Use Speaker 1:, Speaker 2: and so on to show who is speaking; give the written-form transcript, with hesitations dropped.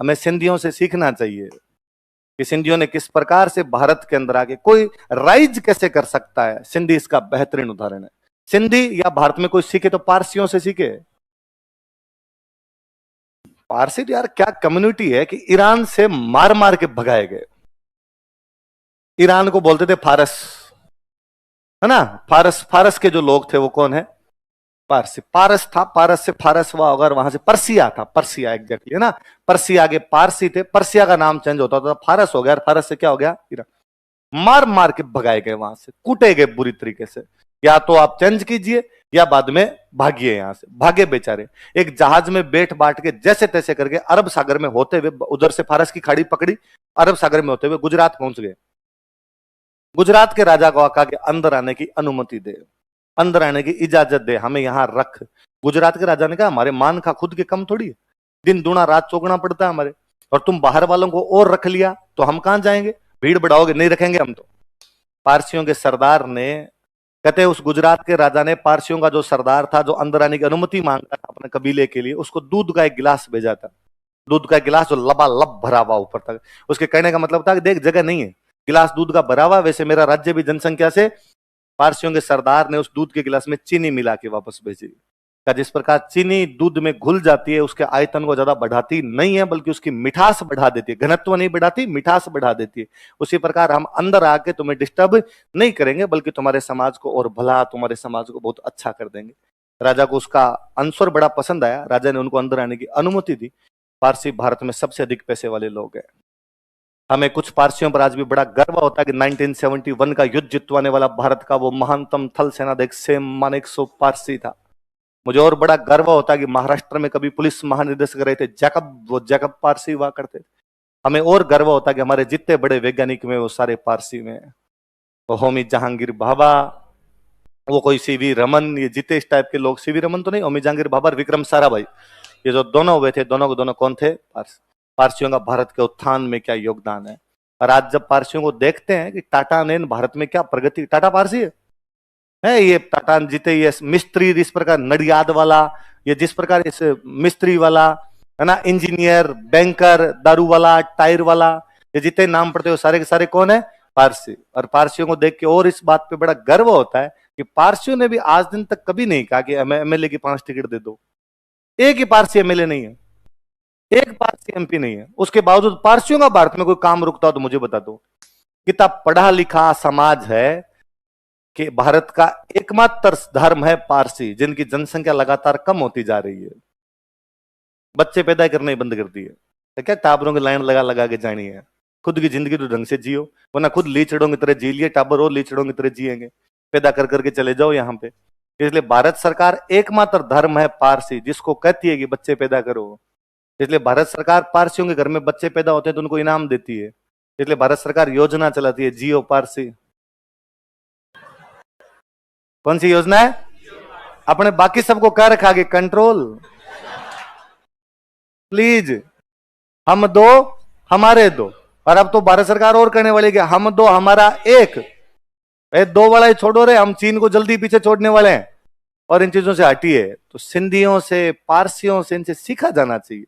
Speaker 1: हमें सिंधियों से सीखना चाहिए कि सिंधियों ने किस प्रकार से भारत के अंदर आके कोई राइज कैसे कर सकता है। सिंधी इसका बेहतरीन उदाहरण है। सिंधी या भारत में कोई सीखे तो पारसियों से सीखे। पारसी यार क्या कम्युनिटी है कि ईरान से मार मार के भगाए गए। ईरान को बोलते थे फारस, है ना। फारस, फारस के जो लोग थे वो कौन है? पारसी। पारस था, पारस से फारस हुआ होगा, वहां से पर्सिया था, पर्सिया एग्जैक्टली, है ना। पर्सिया के पारसी थे, पर्सिया का नाम चेंज होता था, फारस हो गया, फारस से क्या हो गया? ईरान। मार मार के भगाए गए, वहां से कूटे गए बुरी तरीके से। या तो आप चेंज कीजिए या बाद में भागिए यहां से। भागे बेचारे, एक जहाज में बैठ बाट के जैसे तैसे करके अरब सागर में होते हुए, उधर से फारस की खाड़ी पकड़ी, अरब सागर में होते हुए गुजरात पहुंच गए। गुजरात के राजा को आका के अंदर आने की अनुमति दे, अंदर आने की इजाजत दे, हमें यहां रख। गुजरात के राजा ने कहा हमारे मान खा खुद के कम थोड़ी है, दिन दूना रात चौगुना पड़ता है हमारे, और तुम बाहर वालों को और रख लिया तो हम कहां जाएंगे? भीड़ बढ़ाओगे, नहीं रखेंगे हम तो। पारसियों के सरदार ने, कहते उस गुजरात के राजा ने पारसियों का जो सरदार था, जो अंदर आने की अनुमति मांगता था अपने कबीले के लिए, उसको दूध का एक गिलास भेजा था। दूध का गिलास जो लबालब भरा हुआ ऊपर तक। उसके कहने का मतलब था कि देख जगह नहीं है, गिलास दूध का भरा हुआ, वैसे मेरा राज्य भी जनसंख्या से। पारसियों के सरदार ने उस दूध के गिलास में चीनी मिला के वापस भेजी। का जिस प्रकार चीनी दूध में घुल जाती है, उसके आयतन को ज्यादा बढ़ाती नहीं है, बल्कि उसकी मिठास बढ़ा देती है। घनत्व नहीं बढ़ाती, मिठास बढ़ा देती है। उसी प्रकार हम अंदर आके तुम्हें डिस्टर्ब नहीं करेंगे, बल्कि तुम्हारे समाज को और भला, तुम्हारे समाज को बहुत अच्छा कर देंगे। राजा को उसका आंसर बड़ा पसंद आया, राजा ने उनको अंदर आने की अनुमति दी। पारसी भारत में सबसे अधिक पैसे वाले लोग हैं। हमें कुछ पारसियों पर आज भी बड़ा गर्व होता है कि 1971 का युद्ध जितवाने वाला भारत का वो महानतम थल सेनाध्यक्ष सेम मानेकशॉ पारसी था। मुझे और बड़ा गर्व होता है कि महाराष्ट्र में कभी पुलिस महानिदेशक रहे थे जैकब, वो जैकब पारसी हुआ करते थे। हमें और गर्व होता है कि हमारे जितने बड़े वैज्ञानिक में वो सारे पारसी में। तो होमी जहांगीर भाभा, वो कोई सीवी रमन, ये जितने इस टाइप के लोग, सीवी रमन तो नहीं, होमी जहांगीर भाभा और विक्रम साराभाई, ये जो दोनों हुए थे, दोनों को दोनों कौन थे? पारसियों का भारत के उत्थान में क्या योगदान है। और आज जब पारसियों को देखते हैं कि टाटा ने भारत में क्या प्रगति, टाटा पारसी है ये टाटा जीते, ये मिस्त्री जिस प्रकार नडियाद वाला, ये जिस प्रकार इस मिस्त्री वाला, है ना, इंजीनियर, बैंकर, दारू वाला, टायर वाला, ये जितने नाम पड़ते हो सारे के सारे कौन है? पारसी। और पारसियों को देख के और इस बात पे बड़ा गर्व होता है कि पारसियों ने भी आज दिन तक कभी नहीं कहा कि एमएलए की 5 टिकट दे दो। एक ही पारसी एमएलए नहीं है, एक पारसी एमपी नहीं है। उसके बावजूद पारसियों का भारत में कोई काम रुकता हो तो मुझे बता दो। कितना पढ़ा लिखा समाज है कि भारत का एकमात्र धर्म है पारसी, जिनकी जनसंख्या लगातार कम होती जा रही है। बच्चे पैदा करने बंद कर दिए, तो क्या टाबरों की लाइन लगा लगा के जानी है। खुद की जिंदगी तो ढंग से जियो, वरना खुद लीचड़ों की तरह जी लिए, टाबर और लीचड़ों की तरह जिएंगे। पैदा कर करके चले जाओ यहाँ पे। इसलिए भारत सरकार एकमात्र धर्म है पारसी, जिसको कहती है कि बच्चे पैदा करो। इसलिए भारत सरकार पारसियों के घर में बच्चे पैदा होते हैं तो उनको इनाम देती है। इसलिए भारत सरकार योजना चलाती है, जियो पारसी। कौन सी योजना है? अपने बाकी सबको कह रखा कि कंट्रोल प्लीज, हम दो हमारे दो। और अब तो भारत सरकार और कहने वाली कि हम दो हमारा एक। दो वाला ही छोड़ो रे, हम चीन को जल्दी पीछे छोड़ने वाले हैं। और इन चीजों से हटिए। तो सिंधियों से, पारसियों से, इनसे सीखा जाना चाहिए।